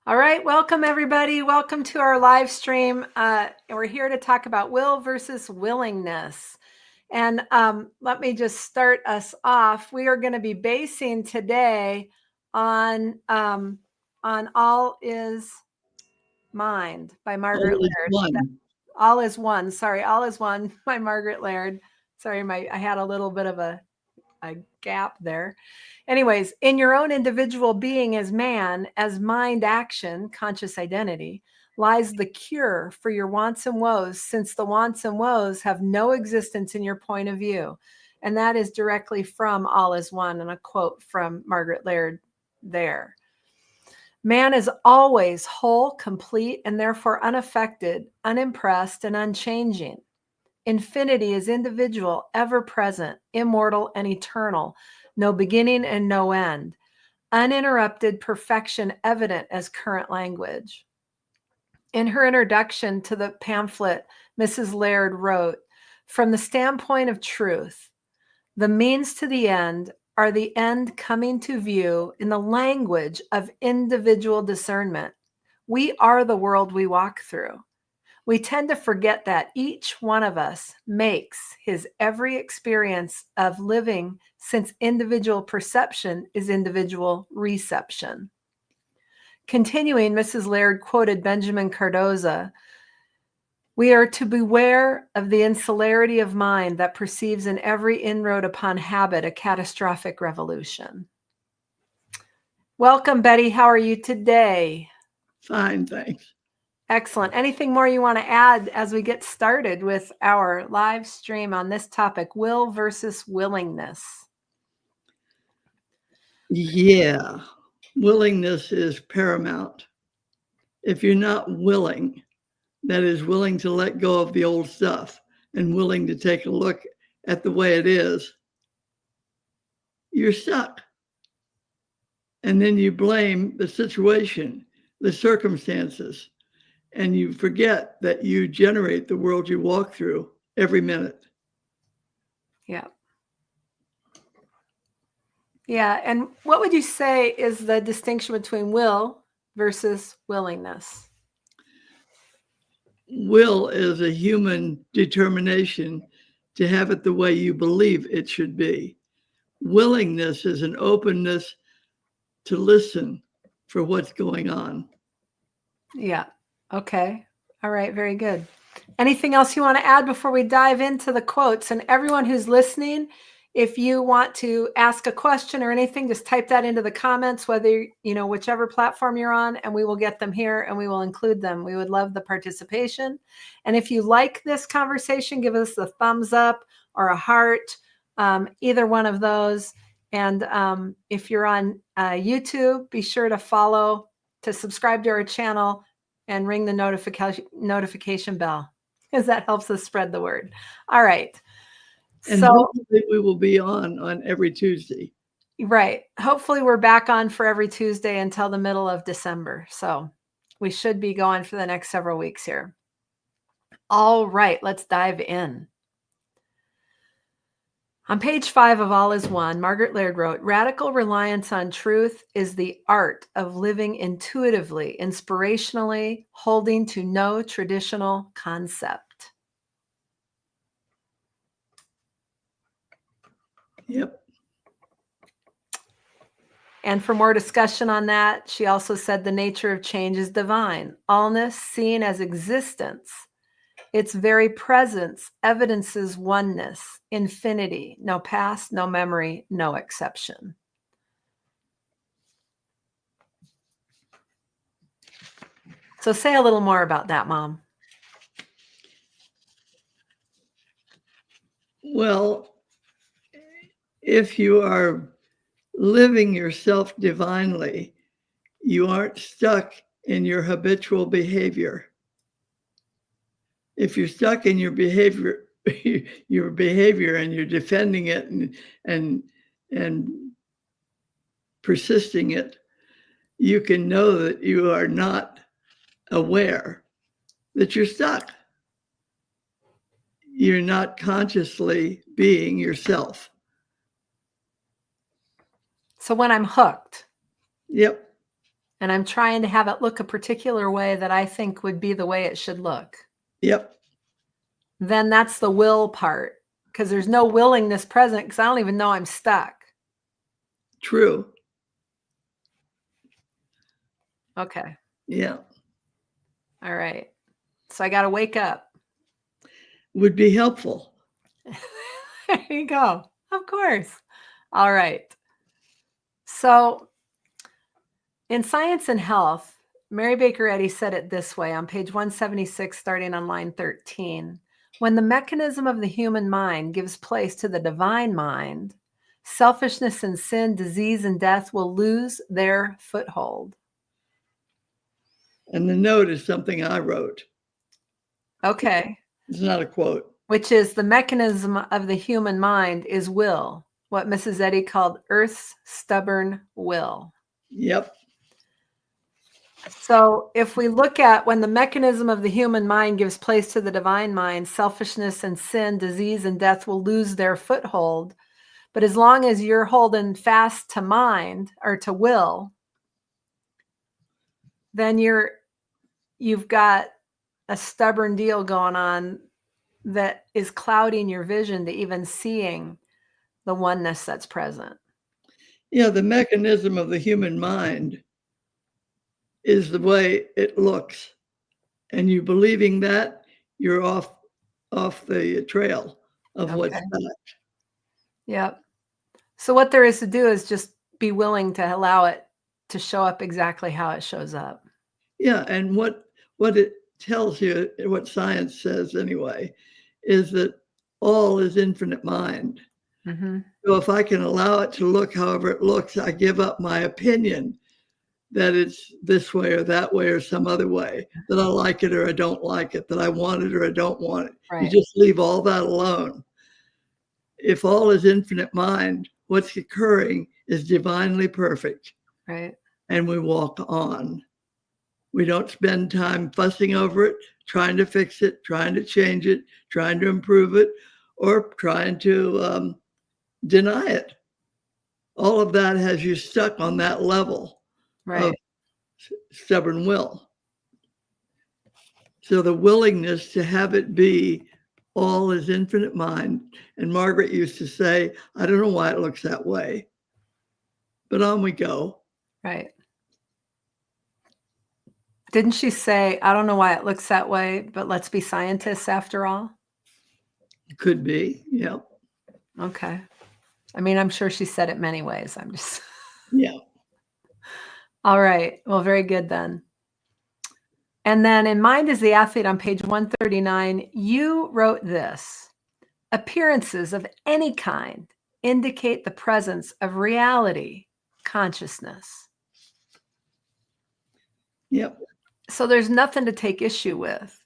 All right, welcome everybody. Welcome to our live stream. And we're here to talk about will versus willingness. And let me just start us off. We are going to be basing today on "All Is Mind" by Margaret All is Laird. one. All is one. Sorry, All is One by Margaret Laird. Sorry, I had a little bit of a gap there. Anyways, in your own individual being as man, as mind action, conscious identity, lies the cure for your wants and woes, since the wants and woes have no existence in your point of view. And that is directly from All is One, and a quote from Margaret Laird there. Man is always whole, complete, and therefore unaffected, unimpressed, and unchanging. Infinity is individual, ever present, immortal, and eternal, no beginning and no end. Uninterrupted perfection evident as current language. In her introduction to the pamphlet, Mrs. Laird wrote, "From the standpoint of truth, the means to the end are the end coming to view in the language of individual discernment. We are the world we walk through. We tend to forget that each one of us makes his every experience of living, since individual perception is individual reception." Continuing, Mrs. Laird quoted Benjamin Cardoza, "We are to beware of the insularity of mind that perceives in every inroad upon habit a catastrophic revolution." Welcome, Betty. How are you today? Fine, thanks. Excellent. Anything more you want to add as we get started with our live stream on this topic, will versus willingness? Yeah, willingness is paramount. If you're not willing, that is, willing to let go of the old stuff and willing to take a look at the way it is, you're stuck. And then you blame the situation, the circumstances, and you forget that you generate the world you walk through every minute. Yeah. Yeah. And what would you say is the distinction between will versus willingness? Will is a human determination to have it the way you believe it should be. Willingness is an openness to listen for what's going on. Yeah. Okay. All right. Very good. Anything else you want to add before we dive into the quotes? And everyone who's listening, if you want to ask a question or anything, just type that into the comments, whether, whichever platform you're on, and we will get them here and we will include them. We would love the participation. And if you like this conversation, give us a thumbs up or a heart, either one of those. And if you're on YouTube, be sure to subscribe to our channel and ring the notification bell, because that helps us spread the word. All right. And so hopefully we will be on every Tuesday. Right. Hopefully we're back on for every Tuesday until the middle of December. So we should be going for the next several weeks here. All right, let's dive in. On page 5 of All is One, Margaret Laird wrote, "Radical reliance on truth is the art of living intuitively, inspirationally, holding to no traditional concept." Yep. And for more discussion on that, she also said the nature of change is divine, allness seen as existence. Its very presence evidences oneness, infinity, no past, no memory, no exception. So say a little more about that, Mom. Well, if you are living yourself divinely, you aren't stuck in your habitual behavior. If you're stuck in your behavior and you're defending it and persisting it, you can know that you are not aware that you're stuck. You're not consciously being yourself. So when I'm hooked. Yep. and I'm trying to have it look a particular way that I think would be the way it should look. Yep. Then that's the will part, because there's no willingness present because I don't even know I'm stuck. True. Okay. Yeah. All right. So I got to wake up. Would be helpful. There you go. Of course. All right. So in Science and Health, Mary Baker Eddy said it this way on page 176, starting on line 13. When the mechanism of the human mind gives place to the divine mind, selfishness and sin, disease and death will lose their foothold. And the note is something I wrote. Okay. It's not a quote. Which is the mechanism of the human mind is will, what Mrs. Eddy called Earth's stubborn will. Yep. So if we look at when the mechanism of the human mind gives place to the divine mind, selfishness and sin, disease and death will lose their foothold. But as long as you're holding fast to mind or to will, then you've got a stubborn deal going on that is clouding your vision to even seeing the oneness that's present. Yeah, the mechanism of the human mind is the way it looks. And you believing that, you're off the trail of what's fact. Yep. So what there is to do is just be willing to allow it to show up exactly how it shows up. Yeah, and what it tells you, what science says anyway, is that all is infinite mind. Mm-hmm. So if I can allow it to look however it looks, I give up my opinion that it's this way or that way or some other way, that I like it or I don't like it, that I want it or I don't want it. Right. You just leave all that alone. If all is infinite mind, what's occurring is divinely perfect. Right. And we walk on. We don't spend time fussing over it, trying to fix it, trying to change it, trying to improve it, or trying to deny it. All of that has you stuck on that level of stubborn will. So the willingness to have it be all is infinite mind. And Margaret used to say, I don't know why it looks that way, but on we go. Right. Didn't she say, I don't know why it looks that way, but let's be scientists after all? Could be. Yeah. Okay. I mean, I'm sure she said it many ways. I'm just. Yeah. All right. Well, very good then. And then in Mind is the Athlete on page 139, you wrote this: appearances of any kind indicate the presence of reality, consciousness. Yep. So there's nothing to take issue with.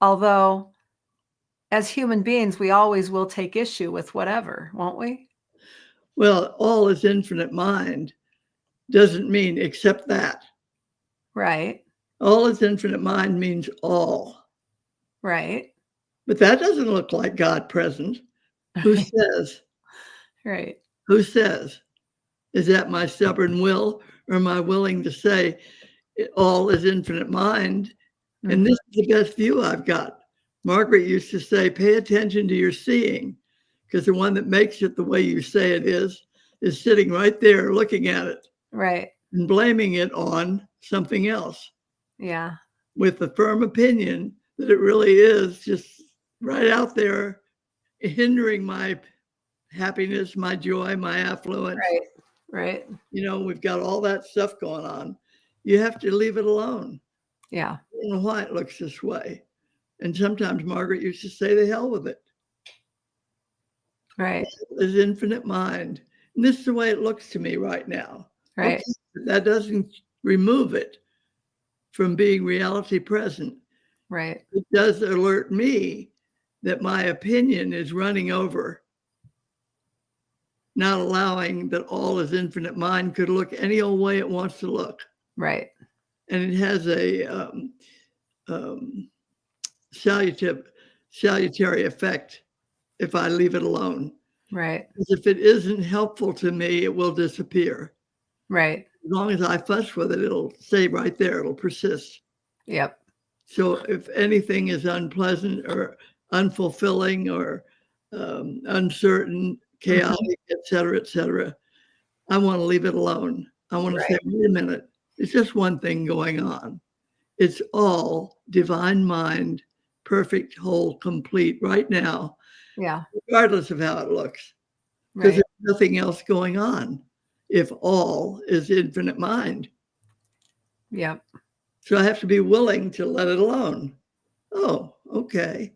Although, as human beings, we always will take issue with whatever, won't we? Well, all is infinite mind doesn't mean except that. Right. All is infinite mind means all. Right. But that doesn't look like God present. Who says? Right. Who says? Is that my stubborn will, or am I willing to say all is infinite mind? Mm-hmm. And this is the best view I've got. Margaret used to say, pay attention to your seeing, because the one that makes it the way you say it is sitting right there looking at it. Right. And blaming it on something else. Yeah. With the firm opinion that it really is just right out there, hindering my happiness, my joy, my affluence. Right. Right. You know, we've got all that stuff going on. You have to leave it alone. Yeah. I don't know why it looks this way. And sometimes Margaret used to say, the hell with it. Right. There's infinite mind. And this is the way it looks to me right now. Right. Okay, that doesn't remove it from being reality present. Right. It does alert me that my opinion is running over, not allowing that all is infinite mind could look any old way it wants to look. Right. And it has a salutary effect if I leave it alone. Right. Because if it isn't helpful to me, it will disappear. Right. As long as I fuss with it, it'll stay right there. It'll persist. Yep. So if anything is unpleasant or unfulfilling or uncertain, chaotic, et cetera, I want to leave it alone. I want to say, wait a minute, it's just one thing going on. It's all divine mind, perfect, whole, complete right now, Yeah. regardless of how it looks, because there's nothing else going on if all is infinite mind. Yep. So I have to be willing to let it alone. Oh, okay.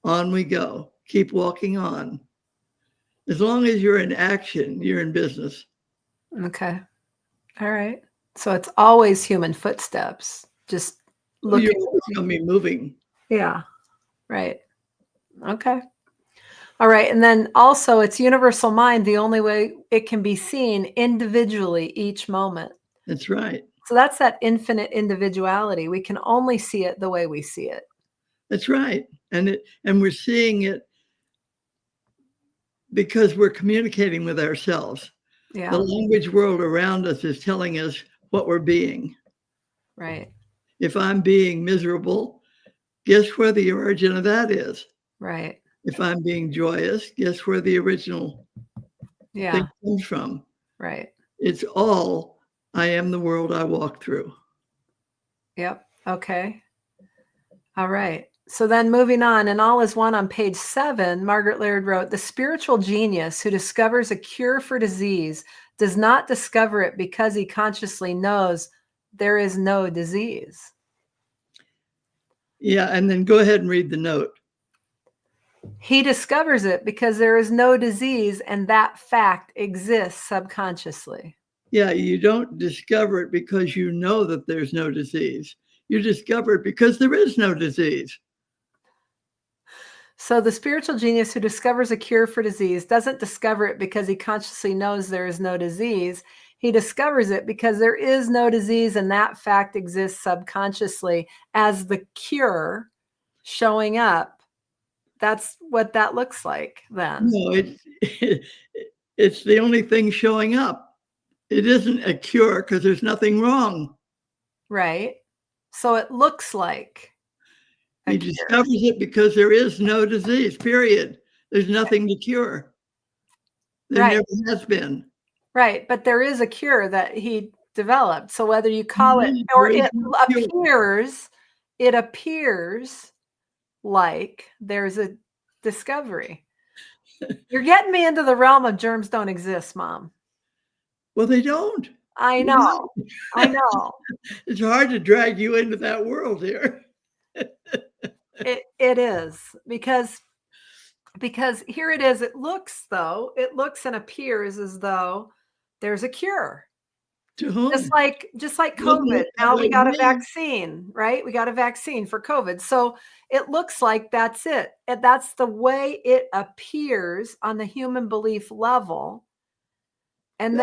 On we go. Keep walking on. As long as you're in action, you're in business. Okay. All right. So it's always human footsteps. Just looking. You're always going to be moving. Yeah. Right. Okay. All right. And then also it's universal mind, the only way it can be seen individually each moment. That's right. So that's that infinite individuality. We can only see it the way we see it. That's right. And we're seeing it because we're communicating with ourselves. Yeah. The language world around us is telling us what we're being. Right. If I'm being miserable, guess where the origin of that is? Right. If I'm being joyous, guess where the original thing comes from? Right. It's all, I am the world I walk through. Yep. Okay. All right. So then moving on, and All is One on page 7, Margaret Laird wrote, the spiritual genius who discovers a cure for disease does not discover it because he consciously knows there is no disease. Yeah, and then go ahead and read the note. He discovers it because there is no disease, and that fact exists subconsciously. Yeah, you don't discover it because you know that there's no disease. You discover it because there is no disease. So the spiritual genius who discovers a cure for disease doesn't discover it because he consciously knows there is no disease. He discovers it because there is no disease, and that fact exists subconsciously as the cure showing up. That's what that looks like then. No, it's the only thing showing up. It isn't a cure because there's nothing wrong. Right. So it looks like he discovers it because there is no disease, period. There's nothing to cure. There never has been. Right. But there is a cure that he developed. So whether you call it, or it appears like there's a discovery. You're getting me into the realm of germs don't exist, Mom. Well, they don't. I know. I know. It's hard to drag you into that world here. It is because here it is. It looks and appears as though there's a cure. To whom? Just like COVID. Now we got a vaccine, right? We got a vaccine for COVID. So it looks like that's it. And that's the way it appears on the human belief level. And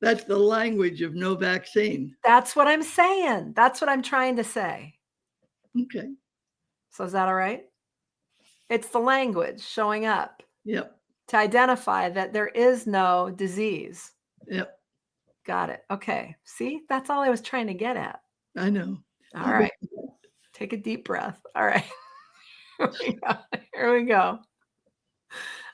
that's the language of no vaccine. That's what I'm saying. That's what I'm trying to say. Okay. So is that all right? It's the language showing up. Yep. To identify that there is no disease. Yep. Got it. Okay. See, that's all I was trying to get at. I know. All right. Take a deep breath. All right. Here we go.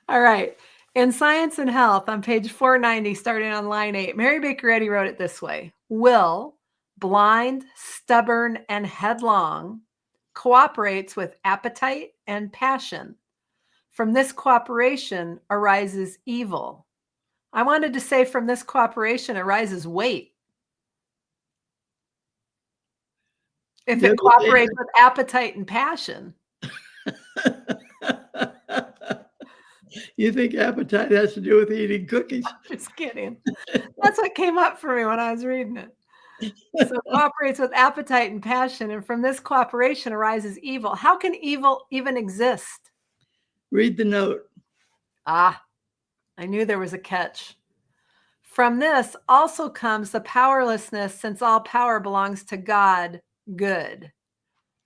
All right. In Science and Health on page 490, starting on line 8, Mary Baker Eddy wrote it this way. Will, blind, stubborn, and headlong, cooperates with appetite and passion. From this cooperation arises evil. I wanted to say from this cooperation arises weight. If it cooperates with appetite and passion. You think appetite has to do with eating cookies? I'm just kidding. That's what came up for me when I was reading it. So it cooperates with appetite and passion, and from this cooperation arises evil. How can evil even exist? Read the note. I knew there was a catch. From this also comes the powerlessness, since all power belongs to God, good.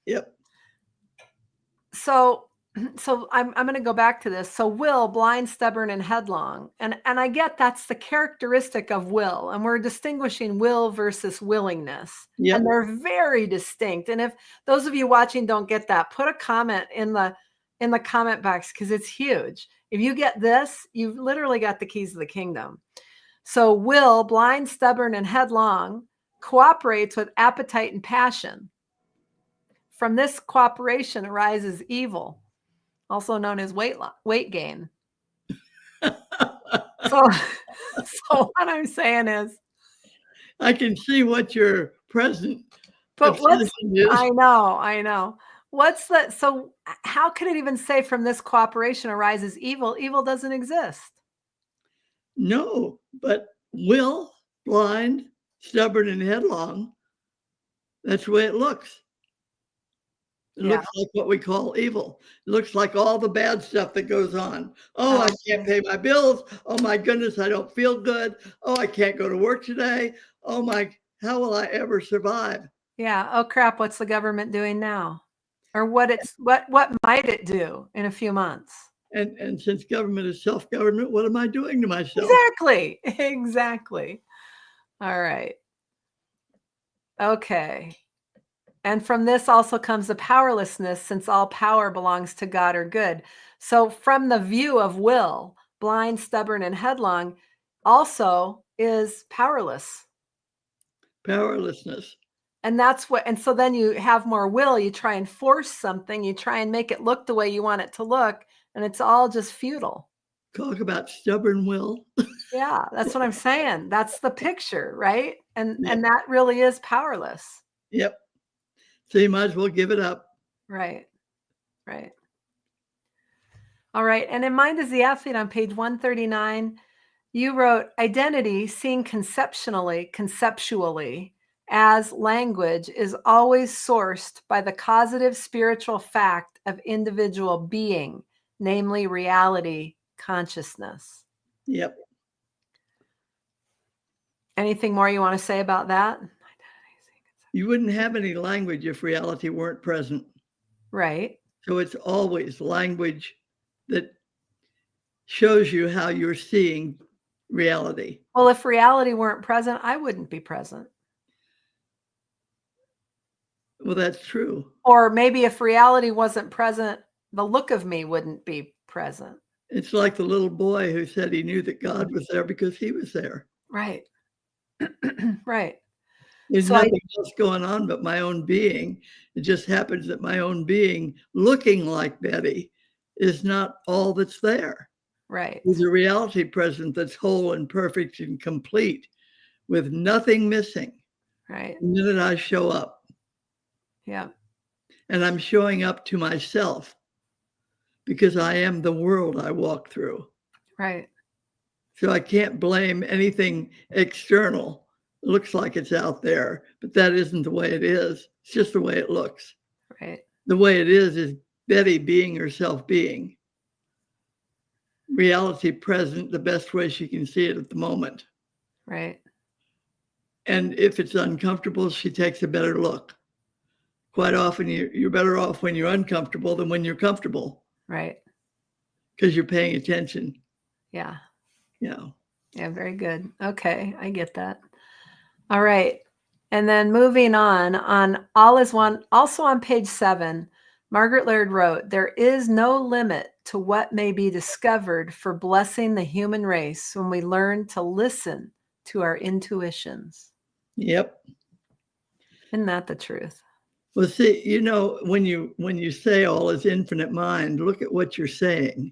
Yep. So so I'm going to go back to this. So will, blind, stubborn, and headlong. And I get that's the characteristic of will. And we're distinguishing will versus willingness. Yep. And they're very distinct. And if those of you watching don't get that, put a comment in the comment box, because it's huge. If you get this, you've literally got the keys of the kingdom. So will, blind, stubborn, and headlong, cooperates with appetite and passion. From this cooperation arises evil, also known as weight gain. So what I'm saying is, I can see what your present but what's, is. I know. What's that? So how could it even say from this cooperation arises evil? Evil doesn't exist. No, but will, blind, stubborn, and headlong, that's the way it looks. It looks like what we call evil. It looks like all the bad stuff that goes on. Oh, I can't pay my bills. Oh my goodness, I don't feel good. Oh, I can't go to work today. Oh my, how will I ever survive? Yeah. Oh crap, what's the government doing now? Or what might it do in a few months? And since government is self-government, what am I doing to myself? Exactly. All right. Okay. And from this also comes the powerlessness, since all power belongs to God or good. So from the view of will, blind, stubborn, and headlong also is powerless. Powerlessness. And that's what, and so then you have more will, you try and force something, you try and make it look the way you want it to look, and it's all just futile. Talk about stubborn will. Yeah, that's what I'm saying. That's the picture, right? And that really is powerless. Yep. So you might as well give it up. Right. All right. And in Mind is the Athlete on page 139, you wrote identity seen conceptually as language is always sourced by the causative spiritual fact of individual being, namely reality, consciousness. Yep. Anything more you want to say about that? You wouldn't have any language if reality weren't present. Right. So it's always language that shows you how you're seeing reality. Well, if reality weren't present, I wouldn't be present. Well, that's true. Or maybe if reality wasn't present, the look of me wouldn't be present. It's like the little boy who said he knew that God was there because he was there. Right. Right. There's nothing else going on but my own being. It just happens that my own being, looking like Betty, is not all that's there. Right. There's a reality present that's whole and perfect and complete with nothing missing. Right. The minute I show up. Yeah. And I'm showing up to myself because I am the world I walk through. Right. So I can't blame anything external. It looks like it's out there, but that isn't the way it is. It's just the way it looks. Right. The way it is Betty being herself being. Reality present the best way she can see it at the moment. Right. And if it's uncomfortable, she takes a better look. Quite often you're better off when you're uncomfortable than when you're comfortable. Right. Because you're paying attention. Yeah. Yeah. Yeah, very good. Okay, I get that. All right. And then moving on All is One, also on page 7, Margaret Laird wrote, there is no limit to what may be discovered for blessing the human race when we learn to listen to our intuitions. Yep. Isn't that the truth? Well, see, you know, when you say all is infinite mind, look at what you're saying.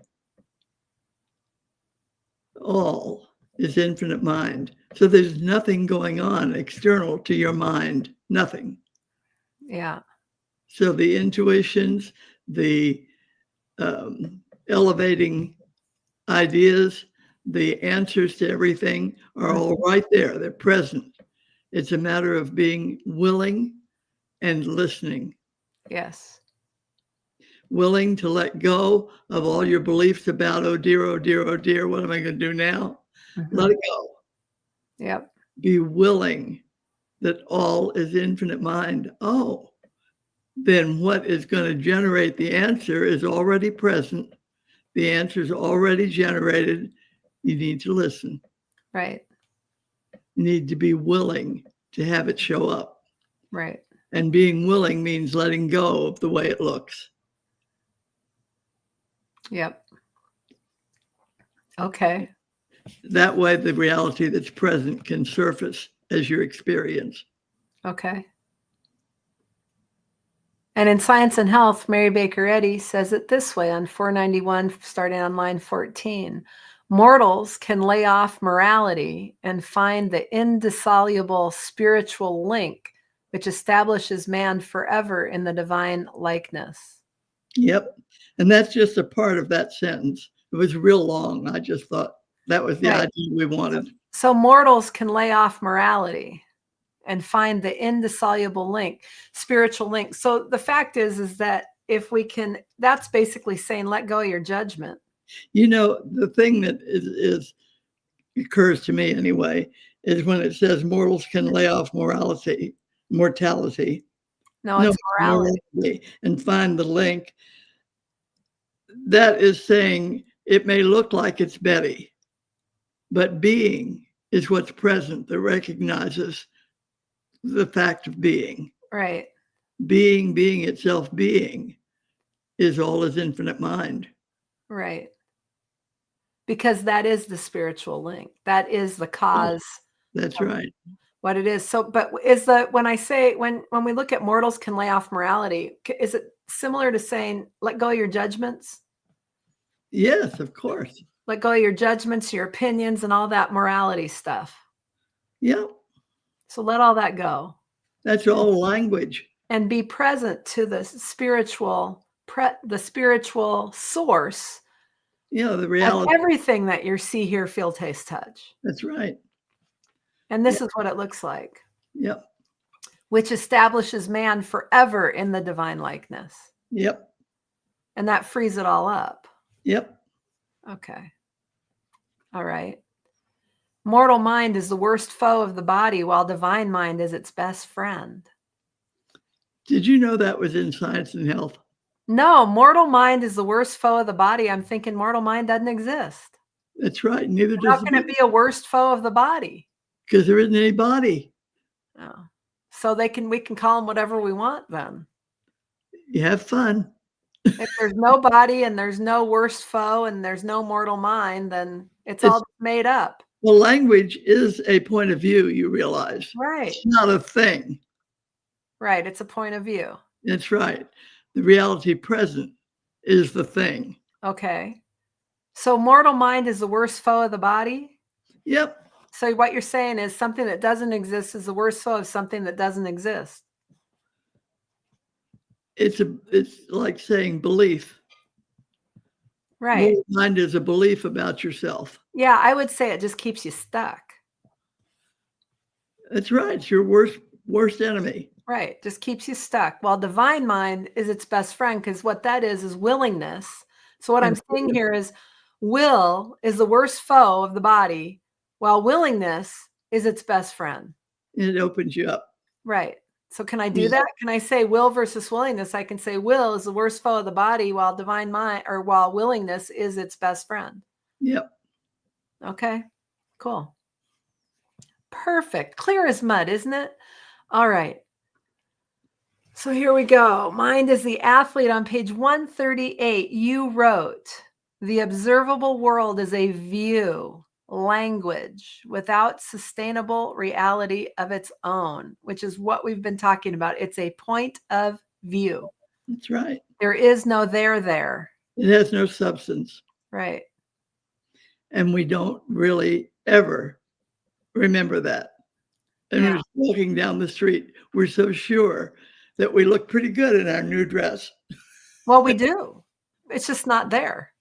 All is infinite mind. So there's nothing going on external to your mind, nothing. Yeah. So the intuitions, the elevating ideas, the answers to everything are all right there. They're present. It's a matter of being willing and listening. Yes. Willing to let go of all your beliefs about, oh dear, oh dear, oh dear, what am I going to do now? Mm-hmm. Let it go. Yep. Be willing that all is infinite mind. Oh, then what is going to generate the answer is already present. The answer is already generated. You need to listen. Right. You need to be willing to have it show up. Right. And being willing means letting go of the way it looks. Yep. Okay. That way, the reality that's present can surface as your experience. Okay. And in Science and Health, Mary Baker Eddy says it this way on 491, starting on line 14. Mortals can lay off morality and find the indissoluble spiritual link which establishes man forever in the divine likeness. Yep. And that's just a part of that sentence. It was real long. I just thought that was the idea we wanted. So mortals can lay off morality and find the indissoluble link, spiritual link. So the fact is that if we can, that's basically saying, let go of your judgment. You know, the thing that is occurs to me anyway, is when it says mortals can lay off mortality. No, it's morality. And find the link. That is saying it may look like it's Betty, but being is what's present that recognizes the fact of being. Right. Being itself being is all is infinite mind. Right. Because that is the spiritual link. That is the cause. That's right. What it is. So, but is the, when I say, when we look at mortals can lay off morality, is it similar to saying, let go of your judgments? Yes, of course. Let go of your judgments, your opinions, and all that morality stuff. Yeah. So let all that go. That's all language. And be present to the spiritual source. You know, the reality. Everything that you see, hear, feel, taste, touch. That's right. And this is what it looks like. Yep. Which establishes man forever in the divine likeness. Yep. And that frees it all up. Yep. Okay. All right. Mortal mind is the worst foe of the body, while divine mind is its best friend. Did you know that was in Science and Health? No, mortal mind is the worst foe of the body. I'm thinking mortal mind doesn't exist. That's right. Neither does. How can it be a worst foe of the body? Because there isn't any body. Oh. So we can call them whatever we want then. You have fun. If there's no body and there's no worst foe and there's no mortal mind, then it's all made up. Well, language is a point of view, you realize. Right. It's not a thing. Right. It's a point of view. That's right. The reality present is the thing. Okay. So mortal mind is the worst foe of the body? Yep. So what you're saying is something that doesn't exist is the worst foe of something that doesn't exist. It's like saying belief. Right. Mortal mind is a belief about yourself. Yeah, I would say it just keeps you stuck. That's right. It's your worst enemy. Right. Just keeps you stuck. While divine mind is its best friend, because what that is willingness. So what I'm saying here is will is the worst foe of the body, while willingness is its best friend. And it opens you up. Right. So can I do that? Can I say will versus willingness? I can say will is the worst foe of the body, while divine mind, or while willingness is its best friend. Yep. Okay, cool. Perfect. Clear as mud, isn't it? All right. So here we go. Mind is the athlete on page 138. You wrote, the observable world is a view, language without sustainable reality of its own, which is what we've been talking about. It's a point of view. That's right. There is no there. It has no substance. Right. And we don't really ever remember that. And we're walking down the street, we're so sure that we look pretty good in our new dress. Well, we do. It's just not there.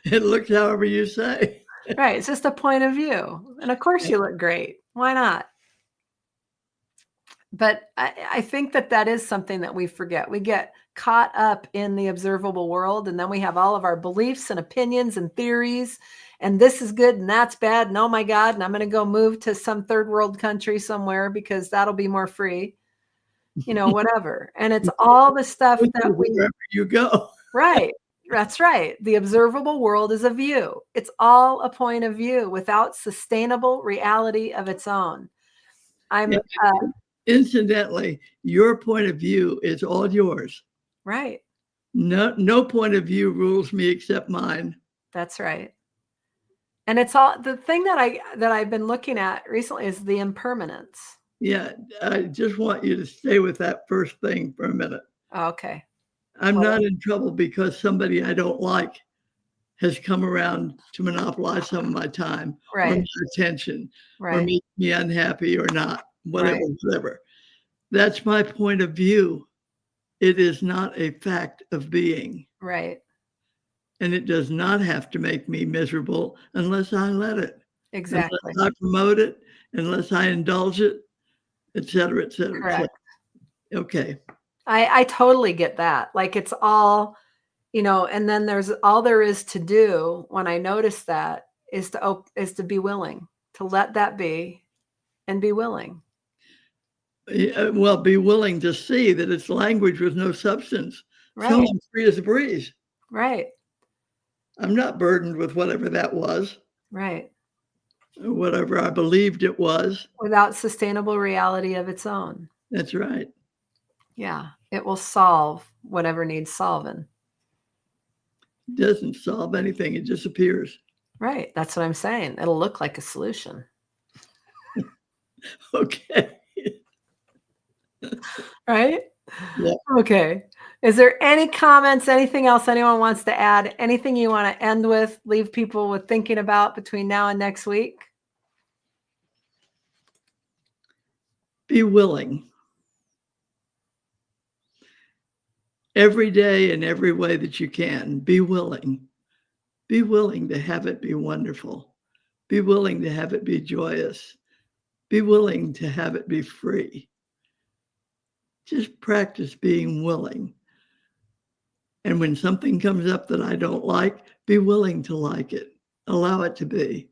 It looks however you say. Right. It's just a point of view. And of course you look great. Why not? But I think that is something that we forget. We get caught up in the observable world, and then we have all of our beliefs and opinions and theories, and this is good and that's bad, and oh my God, and I'm going to go move to some third world country somewhere because that'll be more free. whatever. And it's all the stuff that we, wherever you go. right. That's right. The observable world is a view. It's all a point of view without sustainable reality of its own. Yeah, incidentally, your point of view is all yours. Right. No point of view rules me except mine. That's right. And it's all the thing that I've been looking at recently is the impermanence. Yeah, I just want you to stay with that first thing for a minute. Okay. I'm not in trouble because somebody I don't like has come around to monopolize some of my time or Right. my attention or Right. make me unhappy or not, whatever, Right. whatever. That's my point of view. It is not a fact of being. Right. And it does not have to make me miserable unless I let it. Exactly. Unless I promote it, unless I indulge it, et cetera, et cetera, et cetera. Correct. Okay. I totally get that. Like it's all, and then there's all there is to do when I notice that is to be willing to let that be and be willing. Well, be willing to see that it's language with no substance. So Right. I'm free as a breeze. Right. I'm not burdened with whatever that was, Right. or whatever I believed it was. Without sustainable reality of its own. That's right. Yeah. It will solve whatever needs solving. It doesn't solve anything. It disappears. Right. That's what I'm saying. It'll look like a solution. Okay. Right? Yeah. Okay. Is there any comments, anything else anyone wants to add? Anything you want to end with, leave people with thinking about between now and next week? Be willing. Every day in every way that you can, be willing. Be willing to have it be wonderful. Be willing to have it be joyous. Be willing to have it be free. Just practice being willing. And when something comes up that I don't like, be willing to like it. Allow it to be.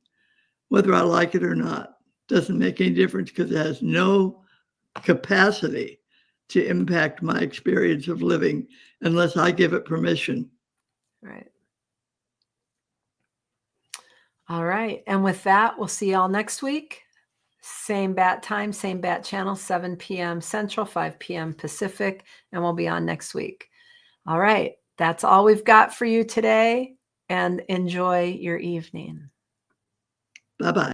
Whether I like it or not doesn't make any difference because it has no capacity to impact my experience of living unless I give it permission. Right. All right. And with that, we'll see y'all next week. Same bat time, same bat channel, 7 p.m. Central, 5 p.m. Pacific, and we'll be on next week. All right. That's all we've got for you today, and enjoy your evening. Bye-bye.